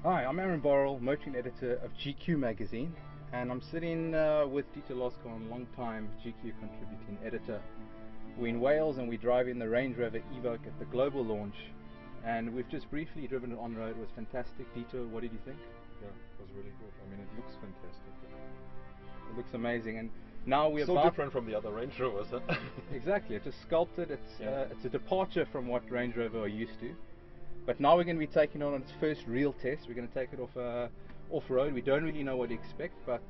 Hi, I'm Aaron Borrell, motoring editor of GQ magazine, and I'm sitting with Dieter Losko, a long-time GQ contributing editor. We're in Wales and we're driving the Range Rover Evoque at the global launch, and we've just briefly driven it on road. It was fantastic. Dieter, what did you think? Yeah, it was really good. I mean, it looks fantastic. It looks amazing, and now we're so different from the other Range Rovers. Huh? Exactly, it's just sculpted. It's a departure from what Range Rover are used to. But now we're going to be taking it on its first real test. We're going to take it off-road. We don't really know what to expect, but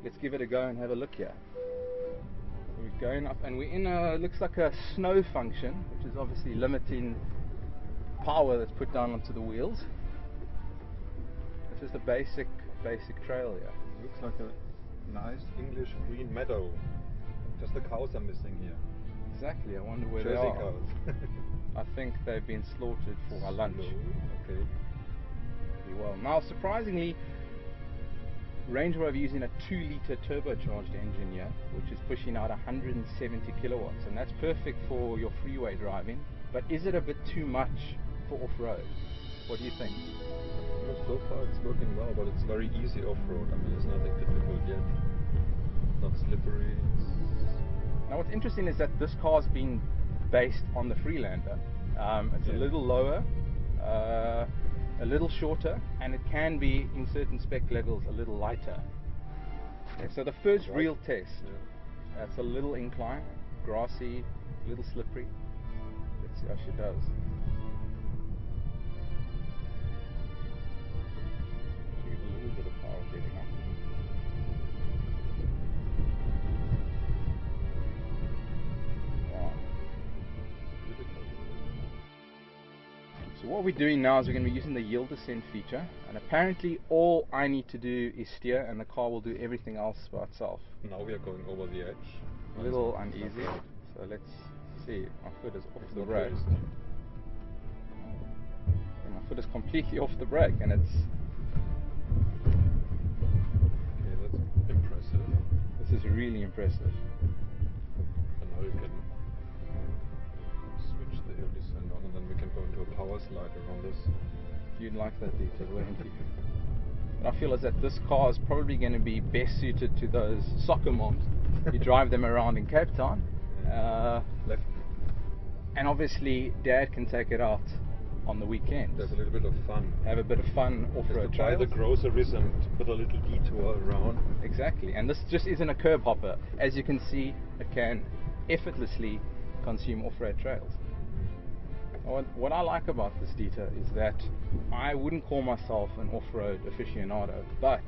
let's give it a go and have a look here. So we're going up, and we're in looks like a snow function, which is obviously limiting power that's put down onto the wheels. It's just a basic trail here. It looks like a nice English green meadow. Just the cows are missing here. Exactly, I wonder where Jersey they are. cows. I think they've been slaughtered for our lunch. Okay. Pretty well. Now, surprisingly, Range Rover using a 2-litre turbocharged engine here, which is pushing out 170 kilowatts, and that's perfect for your freeway driving. But is it a bit too much for off-road? What do you think? Well, so far it's working well, but it's very easy off-road. I mean, there's nothing difficult yet. Not slippery. Now, what's interesting is that this car's been based on the Freelander. It's a little lower, a little shorter, and it can be, in certain spec levels, a little lighter. Okay, so the first real test, it's a little incline, grassy, a little slippery. Let's see how she does. She gives a little bit of power getting up. So what we're doing now is we're going to be using the yield descent feature, and apparently all I need to do is steer and the car will do everything else by itself. Now we are going over the edge. A little uneasy, so let's see. My foot is off the brake. And my foot is completely off the brake, and it's... Okay, that's impressive. This is really impressive. And now you can switch the hill descent on, and then we can go into a power slide around this. You'd like that detail, wouldn't you? And I feel as that this car is probably going to be best suited to those soccer moms. You drive them around in Cape Town. Left. And obviously Dad can take it out on the weekend. There's a little bit of fun. Have a bit of fun off-road trails. Buy the groceries and put a little detour around. Exactly, and this just isn't a curb hopper. As you can see, it can effortlessly consume off-road trails. What I like about this Dieter is that I wouldn't call myself an off-road aficionado, but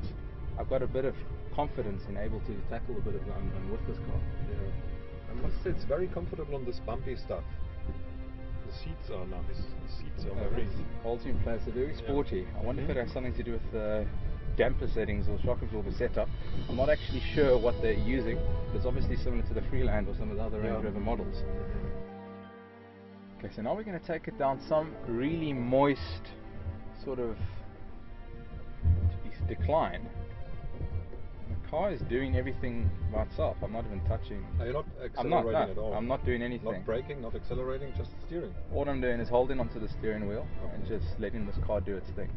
I've got a bit of confidence in able to tackle a bit of the unknown with this car. Yeah. I must say it's very comfortable on this bumpy stuff. The seats are nice. The seats are very... holds you in place. They're very sporty. I wonder if it has something to do with the damper settings or shock absorber setup. I'm not actually sure what they're using, but it's obviously similar to the Freelander or some of the other Range Rover models. Okay, so now we're going to take it down some really moist sort of decline. The car is doing everything by itself. I'm not even touching. You're not accelerating at all? I'm not doing anything. Not braking, not accelerating, just steering? All I'm doing is holding onto the steering wheel and just letting this car do its thing.